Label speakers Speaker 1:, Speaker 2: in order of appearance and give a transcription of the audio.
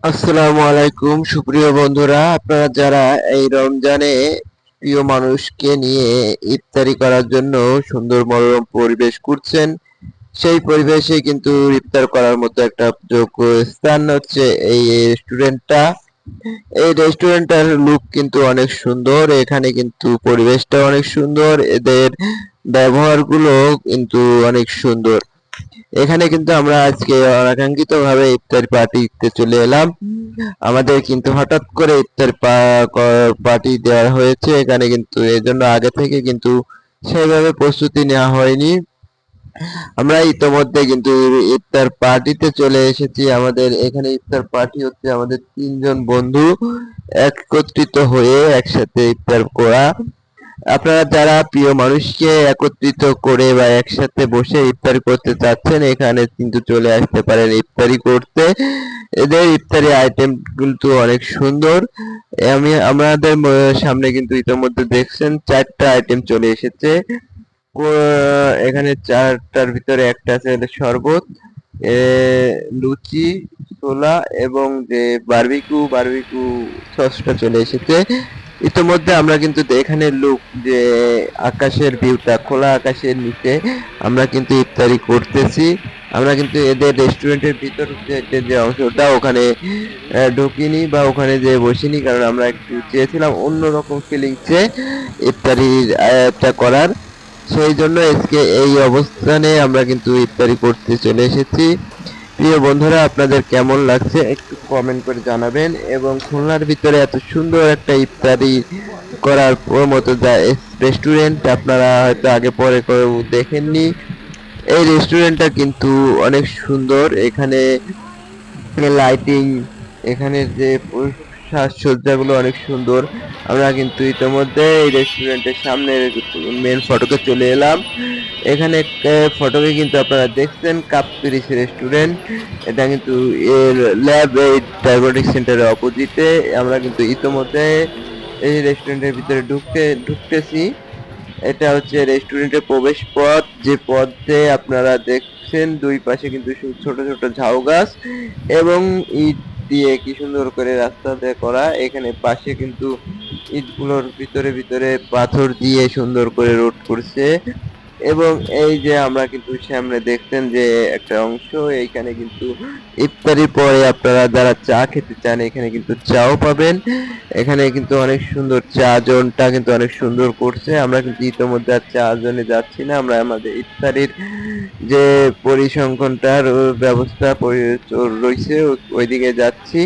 Speaker 1: আসসালামু আলাইকুম সুপ্রিয় বন্ধুরা, আপনারা যারা এই রমজানে প্রিয় মানুষকে নিয়ে ইফতারি করার জন্য সুন্দর মনোরম পরিবেশ করছেন, সেই পরিবেশে কিন্তু ইফতার করার মতো একটা যোগ্য স্থান হচ্ছে এই রেস্টুরেন্টটা। এই রেস্টুরেন্টটার লুক কিন্তু অনেক সুন্দর, এখানে কিন্তু পরিবেশটা অনেক সুন্দর, এদের ব্যবহারগুলো কিন্তু অনেক সুন্দর। এখানে কিন্তু আমরা আজকে অনাকাঙ্ক্ষিত ভাবে ইফতার পার্টিতে চলে এলাম। আমাদের কিন্তু হঠাৎ করে ইফতার পার্টি দেওয়া হয়েছে এখানে, কিন্তু এর জন্য আগে থেকে কিন্তু সেইভাবে প্রস্তুতি নেওয়া হয়নি। আমরা ইতোমধ্যে কিন্তু ইফতার পার্টিতে চলে এসেছি। আমাদের এখানে ইফতার পার্টি হচ্ছে আমাদের তিনজন বন্ধু একত্রিত হয়ে একসাথে ইফতার করা। আপনারা যারা প্রিয় মানুষকে একত্রিত করে বা একসাথে বসে ইফতারি করতে চাচ্ছেন, এখানে কিন্তু চলে আসতে পারেন ইফতারি করতে। এদের ইফতারি আইটেম কিন্তু অনেক সুন্দর। আমাদের সামনে কিন্তু ইতিমধ্যে দেখছেন 4টা আইটেম চলে এসেছে। এখানে 4টার ভিতরে একটা আছে হলো শরবত, এ লুচি, ছোলা এবং যে বারবিকিউ সসটা চলে এসেছে। ইতিমধ্যে আমরা কিন্তু এখানে লুক যে আকাশের ভিউটা, খোলা আকাশের নিচে আমরা কিন্তু ইফতারি করতেছি। আমরা কিন্তু এদের রেস্টুরেন্টের ভিতর যে অংশটা ওখানে ঢুকিনি বা ওখানে যে বসিনি, কারণ আমরা একটু চেয়েছিলাম অন্যরকম ফিলিংসে ইফতারিটা করার। সেই জন্য আজকে এই অবস্থানে আমরা কিন্তু ইফতারি করতে চলে এসেছি। প্রিয় বন্ধুরা, আপনাদের কেমন লাগছে একটু কমেন্ট করে জানাবেন, এবং খুলনার ভিতরে এত সুন্দর একটা ইফতারি করার মতো রেস্টুরেন্ট আপনারা হয়তো আগে পরে কেউ দেখেননি। এই রেস্টুরেন্টটা কিন্তু অনেক সুন্দর। এখানে লাইটিং, এখানে যে সাজসজ্জাগুলো অনেক সুন্দর। আমরা কিন্তু ইতিমধ্যে এই রেস্টুরেন্টের সামনে মেন ফটকে চলে এলাম। এখানে ফটকে কিন্তু আপনারা দেখছেন কাপ 30 রেস্টুরেন্ট। এটা কিন্তু এর ল্যাব এইড ডায়াগনস্টিক সেন্টারের অপোজিটে। আমরা কিন্তু ইতিমধ্যে এই রেস্টুরেন্টের ভিতরে ঢুকতেছি। এটা হচ্ছে রেস্টুরেন্টের প্রবেশ পথ, যে পথে আপনারা দেখছেন দুই পাশে কিন্তু ছোট ছোট ঝাউ গাছ এবং ইট দিয়ে কি সুন্দর করে রাস্তা দিয়ে করা। এখানে পাশে কিন্তু ইটগুলোর ভিতরে ভিতরে পাথর দিয়ে সুন্দর করে রোড করছে। এবং এই যে আমরা কিন্তু সামনে দেখছেন যে একটা অংশ, এইখানে কিন্তু ইফতারির পরে আপনারা যারা চা খেতে চান এখানে কিন্তু চাও পাবেন। এখানে কিন্তু অনেক সুন্দর চা জোনটা কিন্তু অনেক সুন্দর করছে। আমরা কিন্তু ইতিমধ্যে আর চা জোনে যাচ্ছি না, আমরা আমাদের ইফতারির যে পরিসংখ্যানটার ব্যবস্থা রয়েছে ওইদিকে যাচ্ছি।